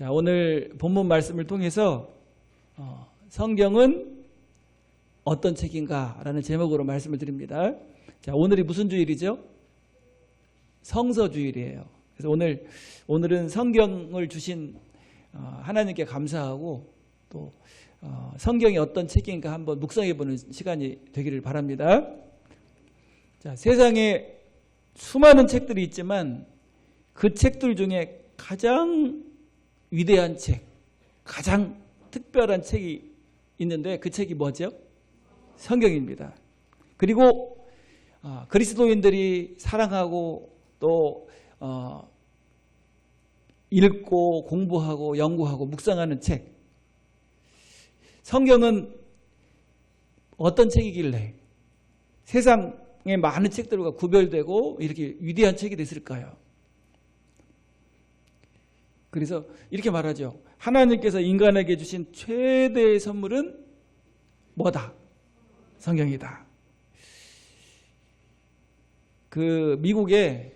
자, 오늘 본문 말씀을 통해서 성경은 어떤 책인가 라는 제목으로 말씀을 드립니다. 자, 오늘이 무슨 주일이죠? 성서주일이에요. 그래서 오늘은 성경을 주신 하나님께 감사하고 또 성경이 어떤 책인가 한번 묵상해보는 시간이 되기를 바랍니다. 자, 세상에 수많은 책들이 있지만 그 책들 중에 가장 위대한 책, 가장 특별한 책이 있는데 그 책이 뭐죠? 성경입니다. 그리고 그리스도인들이 사랑하고 또 읽고 공부하고 연구하고 묵상하는 책. 성경은 어떤 책이길래 세상의 많은 책들과 구별되고 이렇게 위대한 책이 됐을까요? 그래서 이렇게 말하죠. 하나님께서 인간에게 주신 최대의 선물은 뭐다? 성경이다. 그 미국의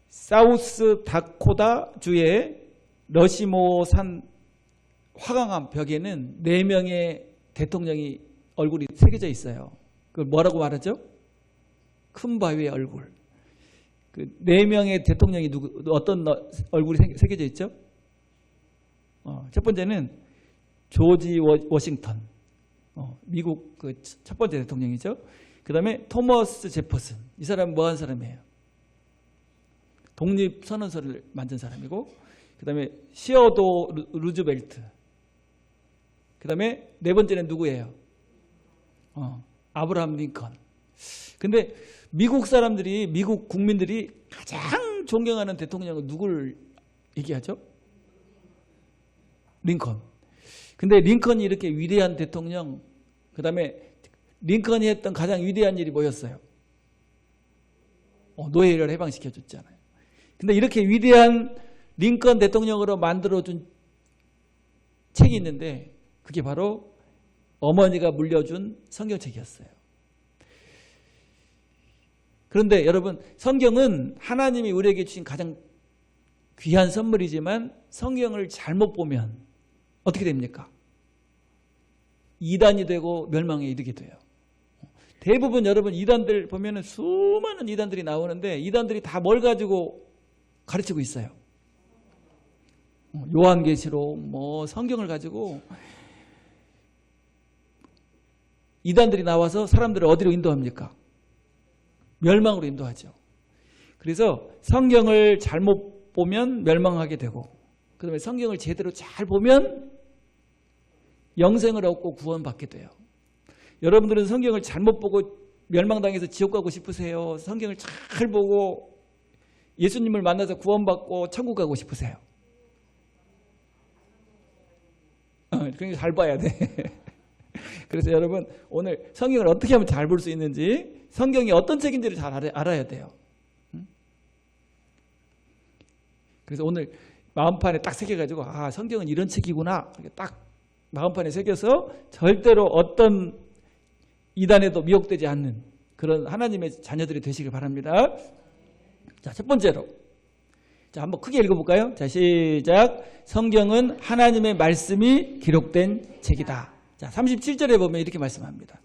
사우스 다코타 주의 러시모 산 화강암 벽에는 4명의 대통령이 얼굴이 새겨져 있어요. 그걸 뭐라고 말하죠? 큰 바위의 얼굴. 그 4명의 대통령이 어떤 얼굴이 새겨져 있죠? 첫 번째는 조지 워싱턴, 미국 그 첫 번째 대통령이죠. 그 다음에 토머스 제퍼슨. 이 사람은 뭐 한 사람이에요? 독립선언서를 만든 사람이고, 그 다음에 시어도 루즈벨트. 그 다음에 4번째는 누구예요? 아브라함 링컨. 근데 미국 사람들이, 미국 국민들이 가장 존경하는 대통령은 누구를 얘기하죠? 링컨. 근데 링컨이 이렇게 위대한 대통령, 그 다음에 링컨이 했던 가장 위대한 일이 뭐였어요? 노예를 해방시켜줬잖아요. 근데 이렇게 위대한 링컨 대통령으로 만들어준 책이 있는데 그게 바로 어머니가 물려준 성경책이었어요. 그런데 여러분, 성경은 하나님이 우리에게 주신 가장 귀한 선물이지만 성경을 잘못 보면 어떻게 됩니까? 이단이 되고 멸망에 이르게 돼요. 대부분 여러분 이단들 보면은 수많은 이단들이 나오는데 이단들이 다 뭘 가지고 가르치고 있어요? 요한계시록, 성경을 가지고 이단들이 나와서 사람들을 어디로 인도합니까? 멸망으로 인도하죠. 그래서 성경을 잘못 보면 멸망하게 되고, 그 다음에 성경을 제대로 잘 보면 영생을 얻고 구원받게 돼요. 여러분들은 성경을 잘못 보고 멸망당해서 지옥 가고 싶으세요? 성경을 잘 보고 예수님을 만나서 구원받고 천국 가고 싶으세요? 그러니까 잘 봐야 돼. 그래서 여러분, 오늘 성경을 어떻게 하면 잘 볼 수 있는지, 성경이 어떤 책인지를 잘 알아야 돼요. 그래서 오늘 마음판에 딱 새겨가지고 성경은 이런 책이구나, 딱 마음판에 새겨서 절대로 어떤 이단에도 미혹되지 않는 그런 하나님의 자녀들이 되시길 바랍니다. 자, 첫 번째로, 자, 한번 크게 읽어볼까요? 자, 시작. 성경은 하나님의 말씀이 기록된 책이다. 자, 37절에 보면 이렇게 말씀합니다.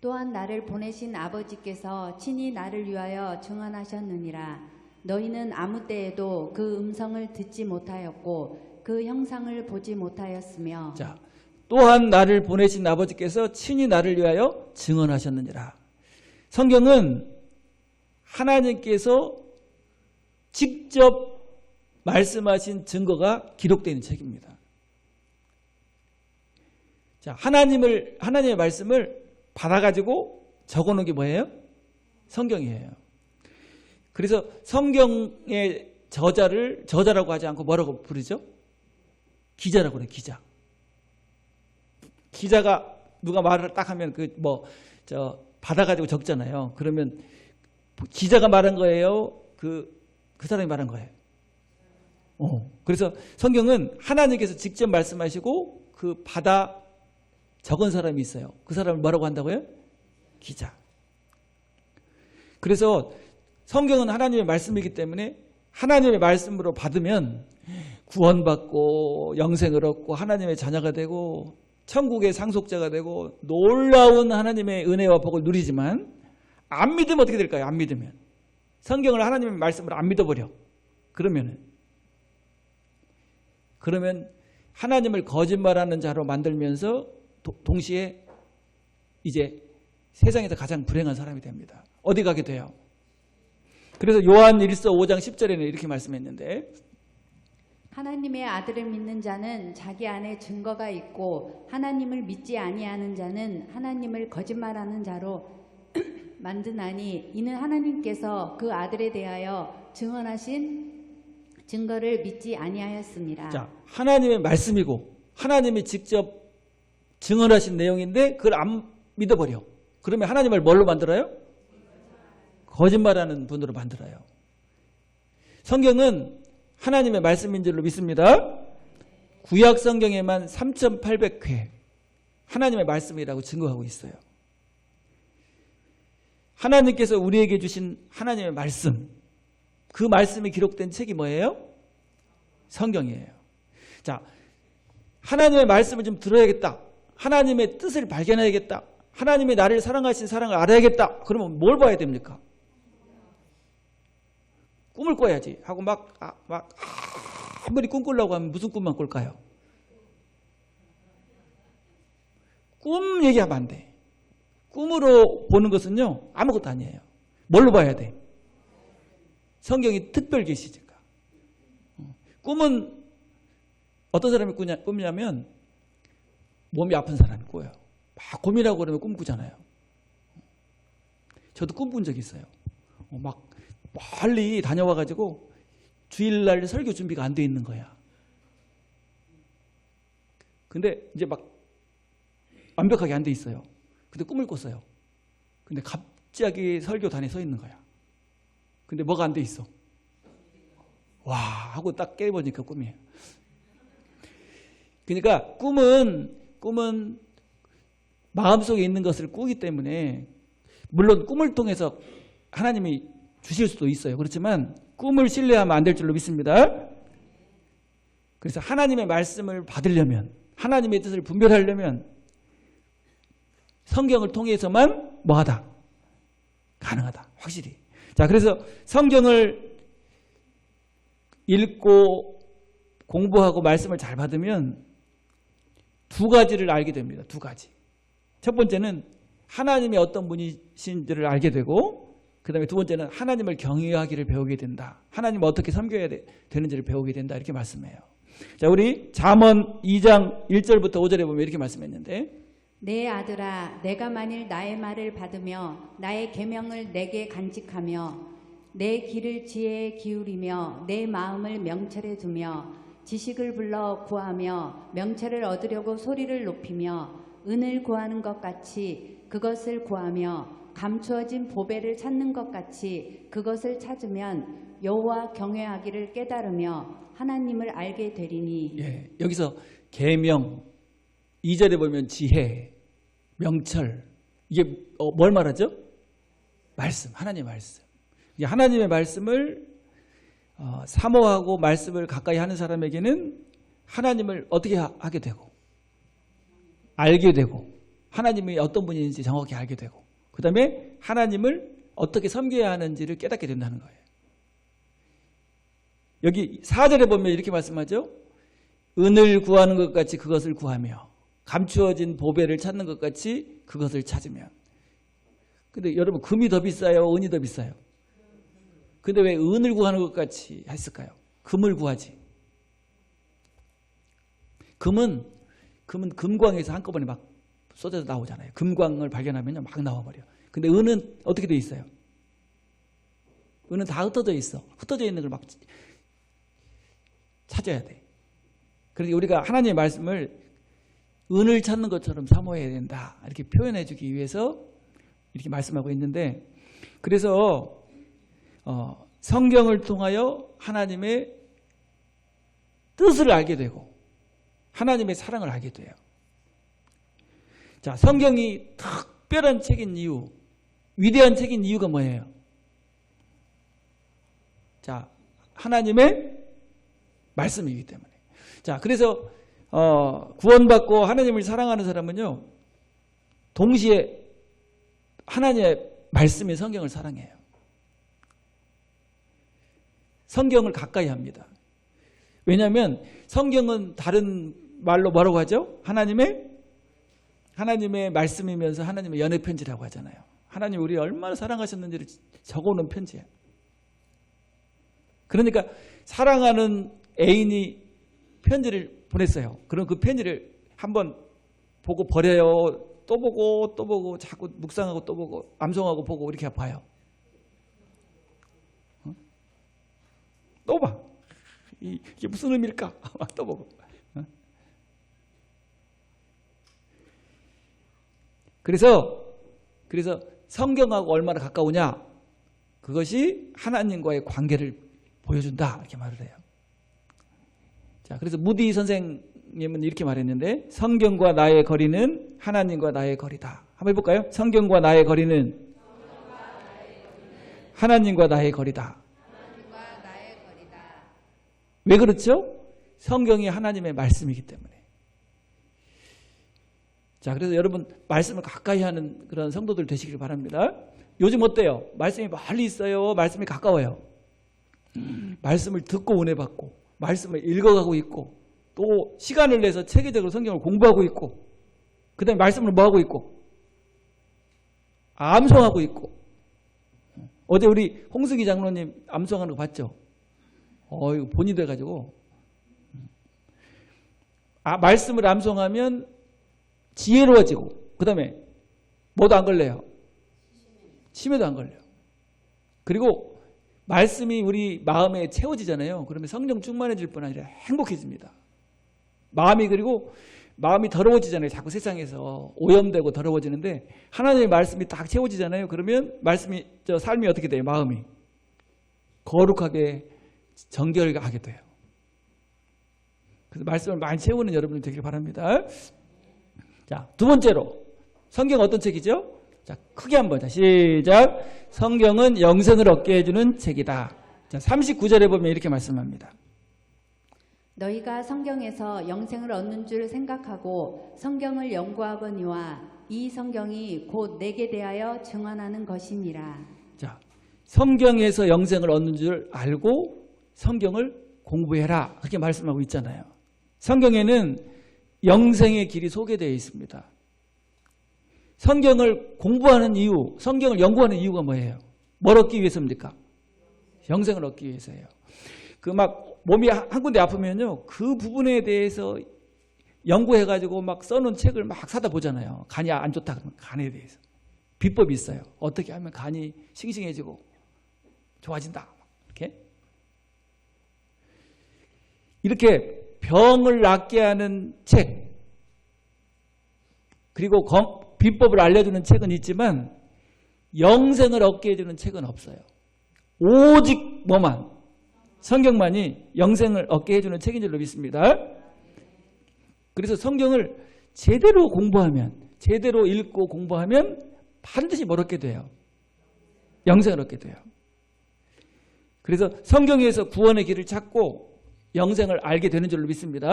또한 나를 보내신 아버지께서 친히 나를 위하여 증언하셨느니라. 너희는 아무 때에도 그 음성을 듣지 못하였고 그 형상을 보지 못하였으며. 자, 또한 나를 보내신 아버지께서 친히 나를 위하여 증언하셨느니라. 성경은 하나님께서 직접 말씀하신 증거가 기록되어 있는 책입니다. 자, 하나님의 말씀을 받아가지고 적어놓은 게 뭐예요? 성경이에요. 그래서 성경의 저자라고 하지 않고 뭐라고 부르죠? 기자라고 그래요, 기자. 기자가 누가 말을 딱 하면 받아가지고 적잖아요. 그러면 기자가 말한 거예요? 그 사람이 말한 거예요. 그래서 성경은 하나님께서 직접 말씀하시고 그 받아 적은 사람이 있어요. 그 사람을 뭐라고 한다고요? 기자. 그래서 성경은 하나님의 말씀이기 때문에 하나님의 말씀으로 받으면 구원받고 영생을 얻고 하나님의 자녀가 되고 천국의 상속자가 되고 놀라운 하나님의 은혜와 복을 누리지만 안 믿으면 어떻게 될까요? 안 믿으면 성경을 하나님의 말씀을 안 믿어버려. 그러면 하나님을 거짓말하는 자로 만들면서 동시에 이제 세상에서 가장 불행한 사람이 됩니다. 어디 가게 돼요? 그래서 요한 1서 5장 10절에는 이렇게 말씀했는데 하나님의 아들을 믿는 자는 자기 안에 증거가 있고 하나님을 믿지 아니하는 자는 하나님을 거짓말하는 자로 만드나니 이는 하나님께서 그 아들에 대하여 증언하신 증거를 믿지 아니하였습니다. 자, 하나님의 말씀이고 하나님이 직접 증언하신 내용인데 그걸 안 믿어버려. 그러면 하나님을 뭘로 만들어요? 거짓말하는 분으로 만들어요. 성경은 하나님의 말씀인 줄로 믿습니다. 구약 성경에만 3,800회 하나님의 말씀이라고 증거하고 있어요. 하나님께서 우리에게 주신 하나님의 말씀, 그 말씀이 기록된 책이 뭐예요? 성경이에요. 자, 하나님의 말씀을 좀 들어야겠다. 하나님의 뜻을 발견해야겠다. 하나님이 나를 사랑하신 사랑을 알아야겠다. 그러면 뭘 봐야 됩니까? 꿈을 꿔야지 하고 아무리 꿈 꾸려고 하면 무슨 꿈만 꿀까요? 꿈 얘기하면 안 돼. 꿈으로 보는 것은요 아무것도 아니에요. 뭘로 봐야 돼? 성경이 특별 계시니까. 꿈은 어떤 사람이 꾸냐면 몸이 아픈 사람이 꿔요. 막 고민하고 그러면 꿈 꾸잖아요. 저도 꿈 꾼 적이 있어요. 막 멀리 다녀와가지고 주일날 설교 준비가 안 돼 있는 거야. 근데 이제 막 완벽하게 안 돼 있어요. 근데 꿈을 꿨어요. 근데 갑자기 설교단에 서 있는 거야. 근데 뭐가 안 돼 있어? 와 하고 딱 깨보니까 꿈이에요. 그러니까 꿈은 마음속에 있는 것을 꾸기 때문에 물론 꿈을 통해서 하나님이 주실 수도 있어요. 그렇지만 꿈을 신뢰하면 안 될 줄로 믿습니다. 그래서 하나님의 말씀을 받으려면 하나님의 뜻을 분별하려면 성경을 통해서만 뭐하다? 가능하다. 확실히. 자, 그래서 성경을 읽고 공부하고 말씀을 잘 받으면 두 가지를 알게 됩니다. 두 가지. 첫 번째는 하나님이 어떤 분이신지를 알게 되고 그 다음에 두 번째는 하나님을 경외하기를 배우게 된다. 하나님을 어떻게 섬겨야 되는지를 배우게 된다. 이렇게 말씀해요. 자, 우리 잠언 2장 1절부터 5절에 보면 이렇게 말씀했는데 내 아들아 내가 만일 나의 말을 받으며 나의 계명을 내게 간직하며 내 길을 지혜에 기울이며 내 마음을 명철에 두며 지식을 불러 구하며 명철을 얻으려고 소리를 높이며 은을 구하는 것 같이 그것을 구하며 감추어진 보배를 찾는 것 같이 그것을 찾으면 여호와 경외하기를 깨달으며 하나님을 알게 되리니. 예, 여기서 계명 2절에 보면 지혜, 명철 이게 뭘 말하죠? 말씀, 하나님의 말씀. 하나님의 말씀을 사모하고 말씀을 가까이 하는 사람에게는 하나님을 어떻게 하게 되고 알게 되고 하나님이 어떤 분인지 정확히 알게 되고 그 다음에 하나님을 어떻게 섬겨야 하는지를 깨닫게 된다는 거예요. 여기 4절에 보면 이렇게 말씀하죠. 은을 구하는 것 같이 그것을 구하며 감추어진 보배를 찾는 것 같이 그것을 찾으면. 근데 여러분 금이 더 비싸요? 은이 더 비싸요? 근데 왜 은을 구하는 것 같이 했을까요? 금을 구하지. 금은 금광에서 한꺼번에 막 쏟아져 나오잖아요. 금광을 발견하면 막 나와버려. 근데 은은 어떻게 돼 있어요? 은은 다 흩어져 있어. 흩어져 있는 걸 막 찾아야 돼. 그러니까 우리가 하나님의 말씀을 은을 찾는 것처럼 사모해야 된다. 이렇게 표현해 주기 위해서 이렇게 말씀하고 있는데 그래서 성경을 통하여 하나님의 뜻을 알게 되고 하나님의 사랑을 알게 돼요. 자, 성경이 특별한 책인 이유, 위대한 책인 이유가 뭐예요? 자, 하나님의 말씀이기 때문에. 자, 그래서 구원받고 하나님을 사랑하는 사람은요, 동시에 하나님의 말씀인 성경을 사랑해요. 성경을 가까이 합니다. 왜냐하면 성경은 다른 말로 뭐라고 하죠? 하나님의 말씀이면서 하나님의 연애 편지라고 하잖아요. 하나님 우리 얼마나 사랑하셨는지를 적어놓은 편지예요. 그러니까 사랑하는 애인이 편지를 보냈어요. 그럼 그 편지를 한번 보고 버려요. 또 보고 자꾸 묵상하고 또 보고 암송하고 보고 이렇게 봐요. 또 봐. 이게 무슨 의미일까? 또 보고. 그래서 성경하고 얼마나 가까우냐? 그것이 하나님과의 관계를 보여준다. 이렇게 말을 해요. 자, 그래서 무디 선생님은 이렇게 말했는데, 성경과 나의 거리는 하나님과 나의 거리다. 한번 해볼까요? 성경과 나의 거리는 하나님과 나의 거리다. 왜 그렇죠? 성경이 하나님의 말씀이기 때문에. 자, 그래서 여러분 말씀을 가까이 하는 그런 성도들 되시길 바랍니다. 요즘 어때요? 말씀이 멀리 있어요? 말씀이 가까워요? 말씀을 듣고 은혜 받고 말씀을 읽어가고 있고 또 시간을 내서 체계적으로 성경을 공부하고 있고 그 다음에 말씀을 뭐하고 있고 암송하고 있고. 어제 우리 홍승기 장로님 암송하는 거 봤죠? 이거 본이 돼가지고 말씀을 암송하면 지혜로워지고 그 다음에 뭐도 안 걸려요. 치매도 안 걸려요. 그리고 말씀이 우리 마음에 채워지잖아요. 그러면 성령 충만해질 뿐 아니라 행복해집니다. 그리고 마음이 더러워지잖아요. 자꾸 세상에서 오염되고 더러워지는데 하나님의 말씀이 딱 채워지잖아요. 그러면 삶이 어떻게 돼요? 마음이 거룩하게 정결하게 돼요. 그래서 말씀을 많이 채우는 여러분이 되길 바랍니다. 자, 두 번째로 성경 어떤 책이죠? 자, 크게 한번 시작. 성경은 영생을 얻게 해주는 책이다. 자, 39절에 보면 이렇게 말씀합니다. 너희가 성경에서 영생을 얻는 줄 생각하고 성경을 연구하거니와 이 성경이 곧 내게 대하여 증언하는 것이니라. 자, 성경에서 영생을 얻는 줄 알고 성경을 공부해라. 그렇게 말씀하고 있잖아요. 성경에는 영생의 길이 소개되어 있습니다. 성경을 공부하는 이유, 성경을 연구하는 이유가 뭐예요? 뭘 얻기 위해서입니까? 영생을 얻기 위해서예요. 몸이 한 군데 아프면요, 그 부분에 대해서 연구해가지고 써놓은 책을 사다 보잖아요. 간이 안 좋다 그러면 간에 대해서. 비법이 있어요. 어떻게 하면 간이 싱싱해지고 좋아진다. 이렇게 병을 낫게 하는 책, 그리고 비법을 알려주는 책은 있지만 영생을 얻게 해주는 책은 없어요. 오직 성경만이 영생을 얻게 해주는 책인 줄로 믿습니다. 그래서 성경을 제대로 공부하면, 제대로 읽고 공부하면 반드시 뭘 얻게 돼요? 영생을 얻게 돼요. 그래서 성경에서 구원의 길을 찾고 영생을 알게 되는 줄로 믿습니다.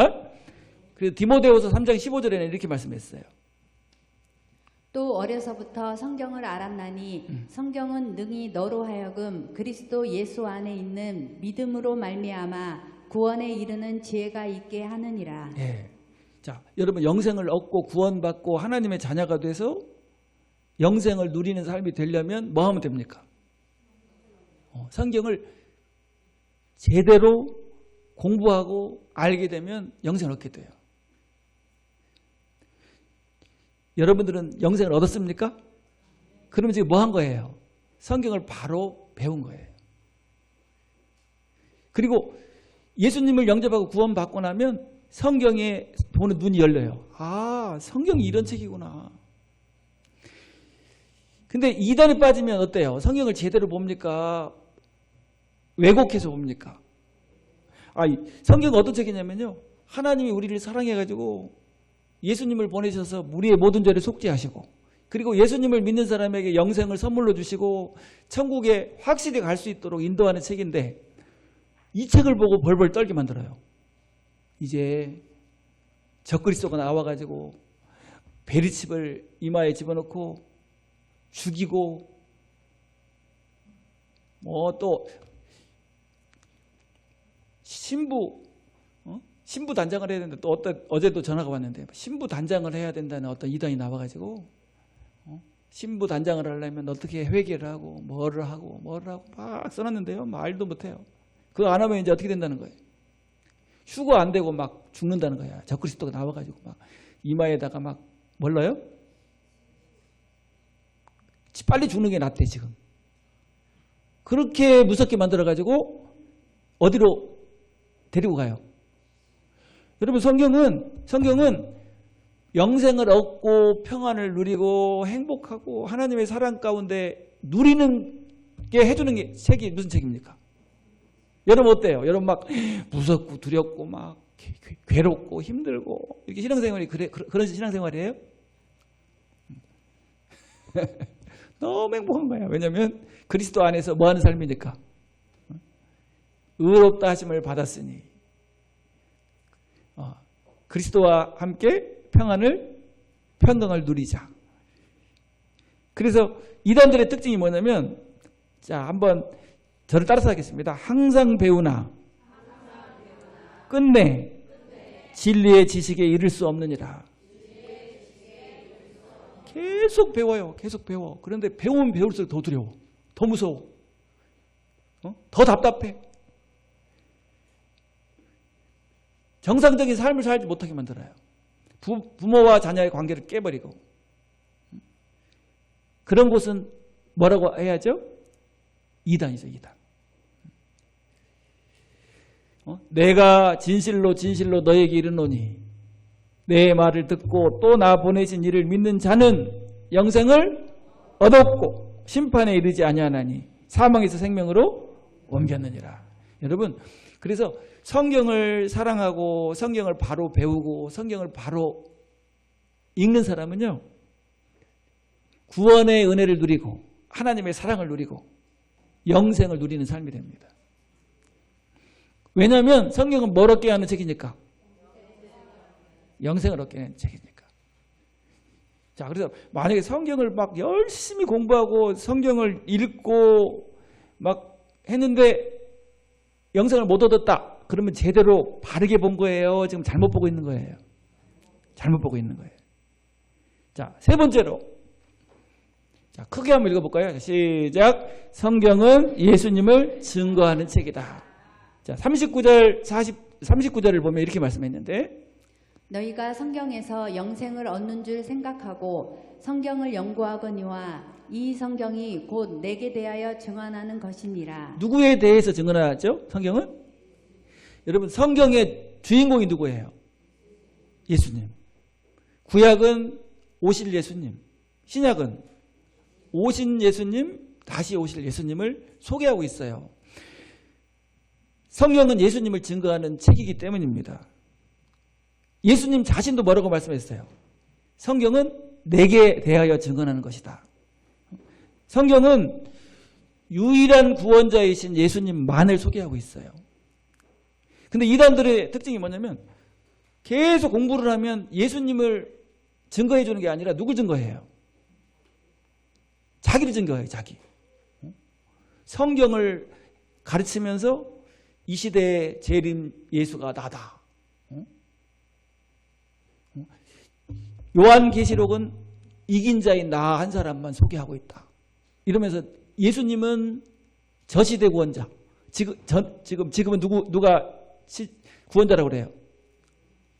그래서 디모데후서 3장 15절에는 이렇게 말씀했어요. 또 어려서부터 성경을 알았나니 성경은 능히 너로 하여금 그리스도 예수 안에 있는 믿음으로 말미암아 구원에 이르는 지혜가 있게 하느니라. 예. 자, 여러분 영생을 얻고 구원받고 하나님의 자녀가 돼서 영생을 누리는 삶이 되려면 뭐 하면 됩니까? 성경을 제대로 공부하고 알게 되면 영생을 얻게 돼요. 여러분들은 영생을 얻었습니까? 그러면 지금 뭐 한 거예요? 성경을 바로 배운 거예요. 그리고 예수님을 영접하고 구원받고 나면 성경에 보는 눈이 열려요. 성경이 이런 책이구나. 근데 이단에 빠지면 어때요? 성경을 제대로 봅니까? 왜곡해서 봅니까? 성경은 어떤 책이냐면요, 하나님이 우리를 사랑해가지고 예수님을 보내셔서 우리의 모든 죄를 속죄하시고, 그리고 예수님을 믿는 사람에게 영생을 선물로 주시고 천국에 확실히 갈 수 있도록 인도하는 책인데, 이 책을 보고 벌벌 떨게 만들어요. 이제 적그리스도가 나와가지고 베리칩을 이마에 집어넣고 죽이고 뭐 또 신부 단장을 해야 된다. 또 어제도 전화가 왔는데 신부 단장을 해야 된다는 어떤 이단이 나와가지고 신부 단장을 하려면 어떻게 회개를 하고 뭐를 하고 막 써놨는데요. 말도 못해요. 그거 안 하면 이제 어떻게 된다는 거예요. 휴거 안 되고 막 죽는다는 거야. 적그리스도가 나와가지고 막 이마에다가 막 뭘러요? 빨리 죽는 게 낫대 지금. 그렇게 무섭게 만들어가지고 어디로 데리고 가요? 여러분 성경은 영생을 얻고 평안을 누리고 행복하고 하나님의 사랑 가운데 누리는 게 해주는 게 책이 무슨 책입니까? 여러분 어때요? 여러분 막 무섭고 두렵고 막 괴롭고 힘들고 이렇게 신앙생활이 그런 신앙생활이에요? 너무 행복한 거예요. 왜냐하면 그리스도 안에서 뭐 하는 삶이니까? 의롭다 하심을 받았으니 그리스도와 함께 평강을 누리자. 그래서 이단들의 특징이 뭐냐면 자 한번 저를 따라서 하겠습니다. 항상 배우나 끝내 진리의 지식에 이를 수 없느니라. 계속 배워요. 계속 배워. 그런데 배우면 배울수록 더 두려워. 더 무서워. 더 답답해. 정상적인 삶을 살지 못하게 만들어요. 부모와 자녀의 관계를 깨버리고. 그런 곳은 뭐라고 해야죠? 이단이죠. 이단. 내가 진실로 너에게 이르노니 내 말을 듣고 또 나 보내신 이를 믿는 자는 영생을 얻었고 심판에 이르지 아니하나니 사망에서 생명으로 옮겼느니라. 여러분 그래서 성경을 사랑하고 성경을 바로 배우고 성경을 바로 읽는 사람은요 구원의 은혜를 누리고 하나님의 사랑을 누리고 영생을 누리는 삶이 됩니다. 왜냐하면 성경은 뭘 얻게 하는 책이니까? 영생을 얻게 하는 책이니까. 자, 그래서 만약에 성경을 막 열심히 공부하고 성경을 읽고 막 했는데 영생을 못 얻었다. 그러면 제대로 바르게 본 거예요? 지금 잘못 보고 있는 거예요? 잘못 보고 있는 거예요. 자, 세 번째로. 자, 크게 한번 읽어볼까요? 시작. 성경은 예수님을 증거하는 책이다. 자, 39절을 보면 이렇게 말씀했는데 너희가 성경에서 영생을 얻는 줄 생각하고 성경을 연구하거니와 이 성경이 곧 내게 대하여 증언하는 것이니라. 누구에 대해서 증언하죠? 성경은? 여러분 성경의 주인공이 누구예요? 예수님. 구약은 오실 예수님. 신약은 오신 예수님, 다시 오실 예수님을 소개하고 있어요. 성경은 예수님을 증거하는 책이기 때문입니다. 예수님 자신도 뭐라고 말씀했어요? 성경은 내게 대하여 증언하는 것이다. 성경은 유일한 구원자이신 예수님만을 소개하고 있어요. 근데 이단들의 특징이 뭐냐면 계속 공부를 하면 예수님을 증거해 주는 게 아니라 누굴 증거해요? 자기를 증거해요. 자기. 성경을 가르치면서 이 시대의 재림 예수가 나다. 요한계시록은 이긴 자인 나 한 사람만 소개하고 있다. 이러면서 예수님은 저 시대 구원자. 지금은 누가 구원자라고 그래요?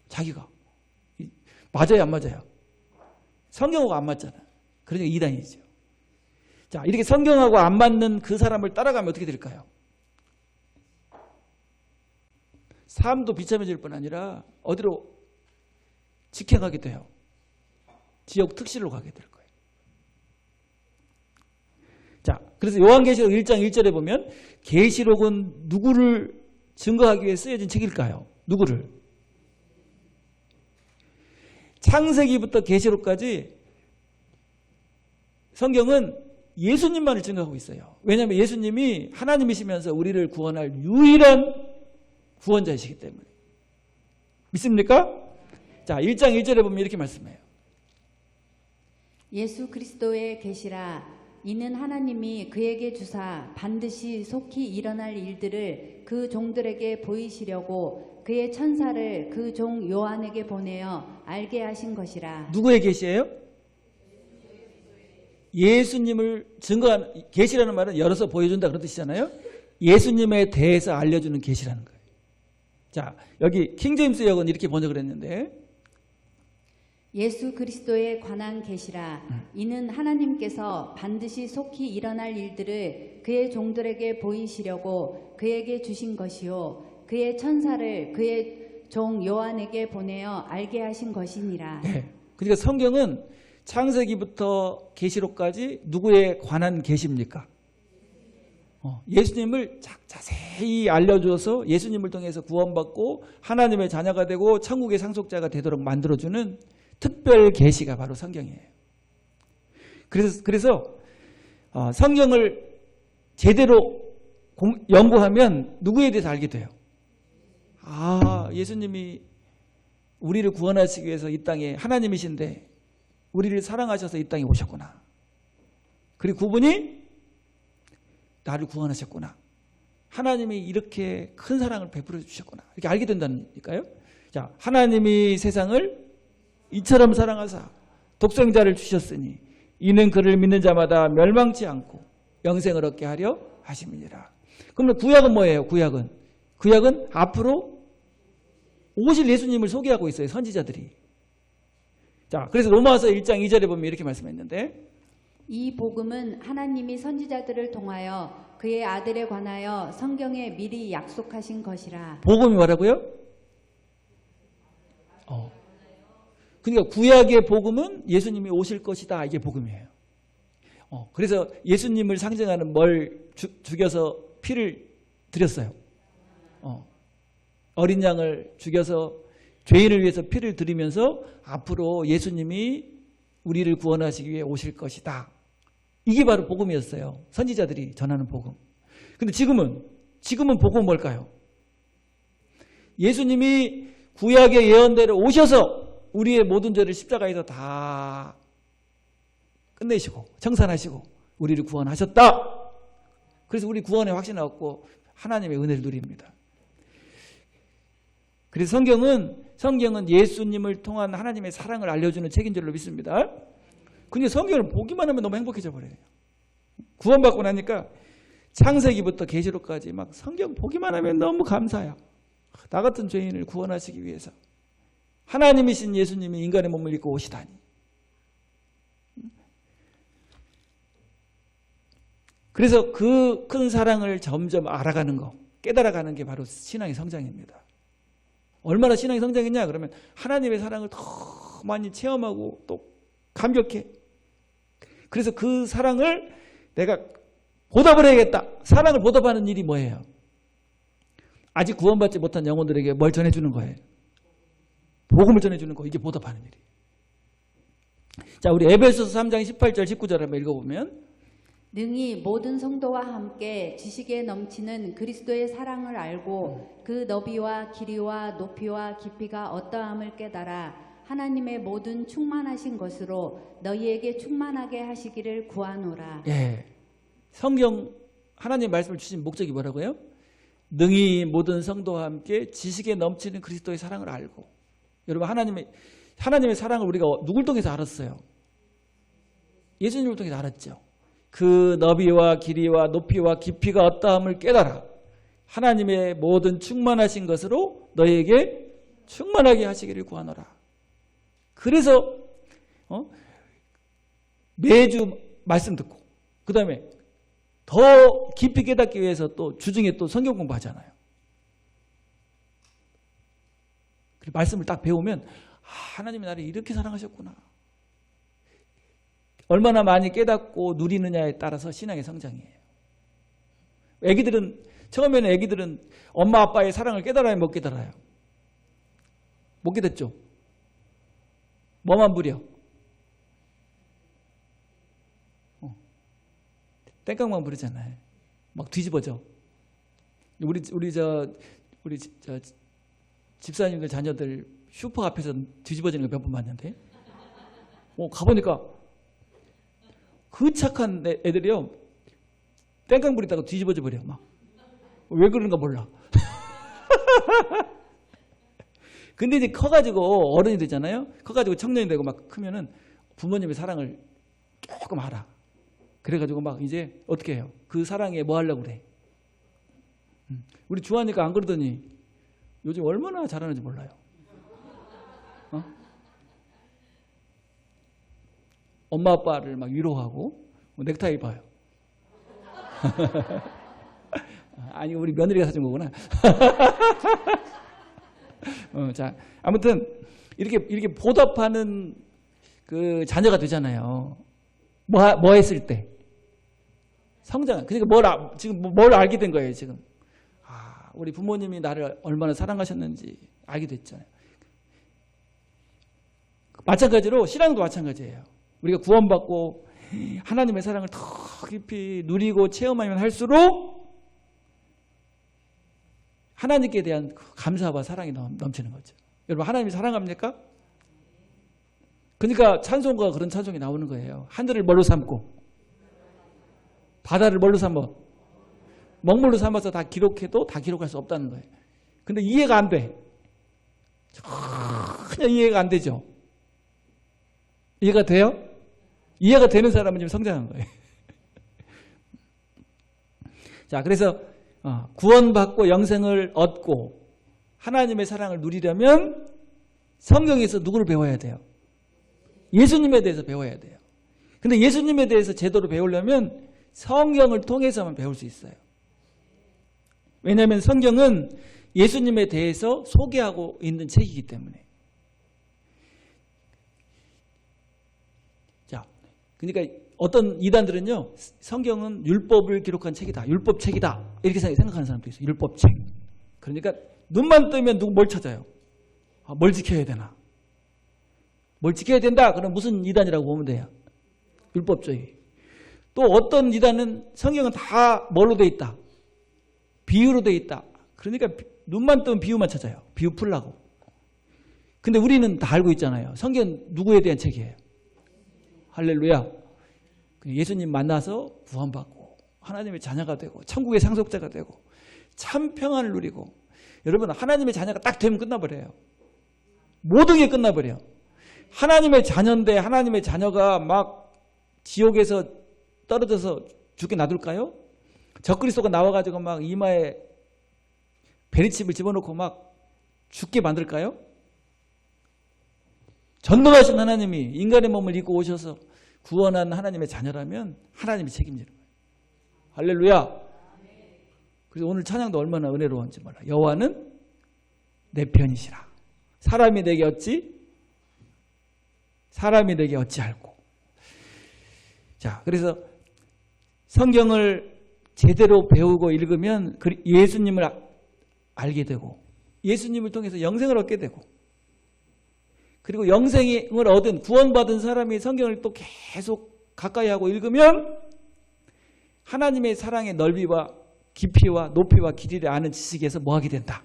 자기가. 맞아요, 안 맞아요? 성경하고 안 맞잖아. 그러니까 이단이죠. 자, 이렇게 성경하고 안 맞는 그 사람을 따라가면 어떻게 될까요? 삶도 비참해질 뿐 아니라 어디로 직행하게 돼요? 지역 특실로 가게 될 거예요. 자, 그래서 요한계시록 1장 1절에 보면 계시록은 누구를 증거하기 위해 쓰여진 책일까요? 누구를? 창세기부터 계시록까지 성경은 예수님만을 증거하고 있어요. 왜냐하면 예수님이 하나님이시면서 우리를 구원할 유일한 구원자이시기 때문에. 믿습니까? 자, 1장 1절에 보면 이렇게 말씀해요. 예수 그리스도의 계시라 이는 하나님이 그에게 주사 반드시 속히 일어날 일들을 그 종들에게 보이시려고 그의 천사를 그 종 요한에게 보내어 알게 하신 것이라. 누구의 계시예요? 예수님을 증거한, 계시라는 말은 열어서 보여준다 그런 뜻이잖아요. 예수님에 대해서 알려주는 계시라는 거예요. 자, 여기 킹제임스 역은 이렇게 번역을 했는데, 예수 그리스도에 관한 계시라 이는 하나님께서 반드시 속히 일어날 일들을 그의 종들에게 보이시려고 그에게 주신 것이요 그의 천사를 그의 종 요한에게 보내어 알게 하신 것이니라. 네. 그러니까 성경은 창세기부터 계시록까지 누구에 관한 계시입니까? 예수님을 자세히 알려줘서 예수님을 통해서 구원받고 하나님의 자녀가 되고 천국의 상속자가 되도록 만들어주는 특별 계시가 바로 성경이에요. 그래서 성경을 제대로 연구하면 누구에 대해서 알게 돼요. 아, 예수님이 우리를 구원하시기 위해서 이 땅에 하나님이신데 우리를 사랑하셔서 이 땅에 오셨구나. 그리고 그분이 나를 구원하셨구나. 하나님이 이렇게 큰 사랑을 베풀어 주셨구나. 이렇게 알게 된다니까요. 자, 하나님이 세상을 이처럼 사랑하사 독생자를 주셨으니 이는 그를 믿는 자마다 멸망치 않고 영생을 얻게 하려 하심이니라. 그러면 구약은 뭐예요? 구약은 앞으로 오실 예수님을 소개하고 있어요. 선지자들이. 자, 그래서 로마서 1장 2절에 보면 이렇게 말씀했는데, 이 복음은 하나님이 선지자들을 통하여 그의 아들에 관하여 성경에 미리 약속하신 것이라. 복음이 뭐라고요? 그러니까 구약의 복음은 예수님이 오실 것이다. 이게 복음이에요. 그래서 예수님을 상징하는 뭘 죽여서 피를 드렸어요. 어린 양을 죽여서 죄인을 위해서 피를 드리면서 앞으로 예수님이 우리를 구원하시기 위해 오실 것이다. 이게 바로 복음이었어요. 선지자들이 전하는 복음. 근데 지금은 복음은 뭘까요? 예수님이 구약의 예언대로 오셔서 우리의 모든 죄를 십자가에서 다 끝내시고 청산하시고 우리를 구원하셨다. 그래서 우리 구원의 확신을 얻고 하나님의 은혜를 누립니다. 그래서 성경은 예수님을 통한 하나님의 사랑을 알려주는 책인 줄로 믿습니다. 근데 성경을 보기만 하면 너무 행복해져 버려요. 구원받고 나니까 창세기부터 계시록까지 막 성경 보기만 하면 너무 감사해요. 나 같은 죄인을 구원하시기 위해서 하나님이신 예수님이 인간의 몸을 입고 오시다니. 그래서 그 큰 사랑을 점점 알아가는 거, 깨달아가는 게 바로 신앙의 성장입니다. 얼마나 신앙이 성장했냐 그러면 하나님의 사랑을 더 많이 체험하고 또 감격해. 그래서 그 사랑을 내가 보답을 해야겠다. 사랑을 보답하는 일이 뭐예요? 아직 구원받지 못한 영혼들에게 뭘 전해주는 거예요? 복음을 전해주는 거. 이게 보답하는 일이에요. 자, 우리 에베소서 3장 18절 19절 한번 읽어보면, 능히 모든 성도와 함께 지식에 넘치는 그리스도의 사랑을 알고 그 너비와 길이와 높이와 깊이가 어떠함을 깨달아 하나님의 모든 충만하신 것으로 너희에게 충만하게 하시기를 구하노라. 예, 성경 하나님 말씀을 주신 목적이 뭐라고요? 능히 모든 성도와 함께 지식에 넘치는 그리스도의 사랑을 알고. 여러분, 하나님의 사랑을 우리가 누굴 통해서 알았어요? 예수님을 통해서 알았죠. 그 너비와 길이와 높이와 깊이가 어떠함을 깨달아 하나님의 모든 충만하신 것으로 너희에게 충만하게 하시기를 구하노라. 그래서 매주 말씀 듣고 그 다음에 더 깊이 깨닫기 위해서 또 주중에 또 성경 공부하잖아요. 말씀을 딱 배우면 하나님이 나를 이렇게 사랑하셨구나. 얼마나 많이 깨닫고 누리느냐에 따라서 신앙의 성장이에요. 처음에는 애기들은 엄마 아빠의 사랑을 깨달아야 못 깨달아요. 못 깨닫죠. 뭐만 부려? 땡깡만 부르잖아요. 막 뒤집어져. 우리 집사님들 자녀들 슈퍼 앞에서 뒤집어지는 거 몇 번 봤는데 가보니까 그 착한 애들이요 땡깡 부리다가 뒤집어져 버려. 막 왜 그런가 몰라. 근데 이제 커가지고 어른이 되잖아요. 커가지고 청년이 되고 막 크면은 부모님의 사랑을 조금 알아. 그래가지고 막 이제 어떻게 해요? 그 사랑에 뭐 하려고 그래? 우리 주하니까 안 그러더니 요즘 얼마나 잘하는지 몰라요. 엄마 아빠를 막 위로하고 넥타이 봐요. 아니 우리 며느리가 사준 거구나. 자 아무튼 이렇게 보답하는 그 자녀가 되잖아요. 뭐 했을 때 성장. 그러니까 지금 뭘 알게 된 거예요 지금. 우리 부모님이 나를 얼마나 사랑하셨는지 알게 됐잖아요. 마찬가지로 신앙도 마찬가지예요. 우리가 구원받고 하나님의 사랑을 더 깊이 누리고 체험하면 할수록 하나님께 대한 감사와 사랑이 넘치는 거죠. 여러분 하나님이 사랑합니까? 그러니까 찬송가 그런 찬송이 나오는 거예요. 하늘을 뭘로 삼고 바다를 뭘로 삼어 먹물로 삼아서 다 기록해도 다 기록할 수 없다는 거예요. 근데 이해가 안 돼. 그냥 이해가 안 되죠. 이해가 돼요? 이해가 되는 사람은 지금 성장한 거예요. 자, 그래서 구원받고 영생을 얻고 하나님의 사랑을 누리려면 성경에서 누구를 배워야 돼요? 예수님에 대해서 배워야 돼요. 근데 예수님에 대해서 제대로 배우려면 성경을 통해서만 배울 수 있어요. 왜냐하면 성경은 예수님에 대해서 소개하고 있는 책이기 때문에. 자, 그러니까 어떤 이단들은요, 성경은 율법을 기록한 책이다, 율법책이다 이렇게 생각하는 사람도 있어요. 율법책. 그러니까 눈만 뜨면 뭘 찾아요? 뭘 지켜야 되나? 뭘 지켜야 된다? 그럼 무슨 이단이라고 보면 돼요? 율법주의. 또 어떤 이단은 성경은 다 뭘로 돼 있다? 비유로 돼 있다. 그러니까 눈만 뜨면 비유만 찾아요. 비유 풀라고. 근데 우리는 다 알고 있잖아요. 성경 누구에 대한 책이에요? 할렐루야. 예수님 만나서 구원받고 하나님의 자녀가 되고 천국의 상속자가 되고 참 평안을 누리고. 여러분 하나님의 자녀가 딱 되면 끝나버려요. 모든 게 끝나버려요. 하나님의 자녀인데 하나님의 자녀가 막 지옥에서 떨어져서 죽게 놔둘까요? 적그리스도가 나와가지고 막 이마에 베리칩을 집어넣고 막 죽게 만들까요? 전능하신 하나님이 인간의 몸을 입고 오셔서 구원한 하나님의 자녀라면 하나님이 책임지는 거예요. 할렐루야. 그래서 오늘 찬양도 얼마나 은혜로운지 몰라. 여호와는 내 편이시라. 사람이 내게 어찌? 사람이 내게 어찌할꼬. 자, 그래서 성경을 제대로 배우고 읽으면 예수님을 알게 되고 예수님을 통해서 영생을 얻게 되고 그리고 영생을 얻은 구원받은 사람이 성경을 또 계속 가까이 하고 읽으면 하나님의 사랑의 넓이와 깊이와 높이와 길이를 아는 지식에서 뭐하게 된다?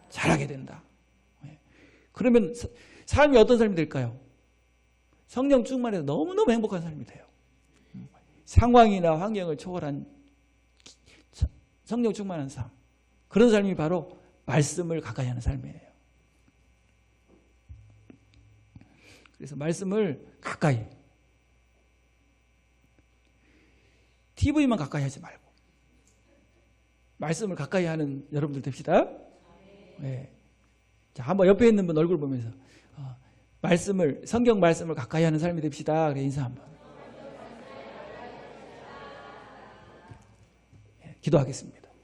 잘하게 된다. 그러면 삶이 어떤 삶이 될까요? 성령 충만해서 너무너무 행복한 삶이 돼요. 상황이나 환경을 초월한 성령 충만한 삶. 그런 삶이 바로 말씀을 가까이 하는 삶이에요. 그래서 말씀을 가까이. TV만 가까이 하지 말고. 말씀을 가까이 하는 여러분들 됩시다. 네. 자, 한번 옆에 있는 분 얼굴 보면서 성경 말씀을 가까이 하는 삶이 됩시다. 그래 인사 한번. 네, 기도하겠습니다.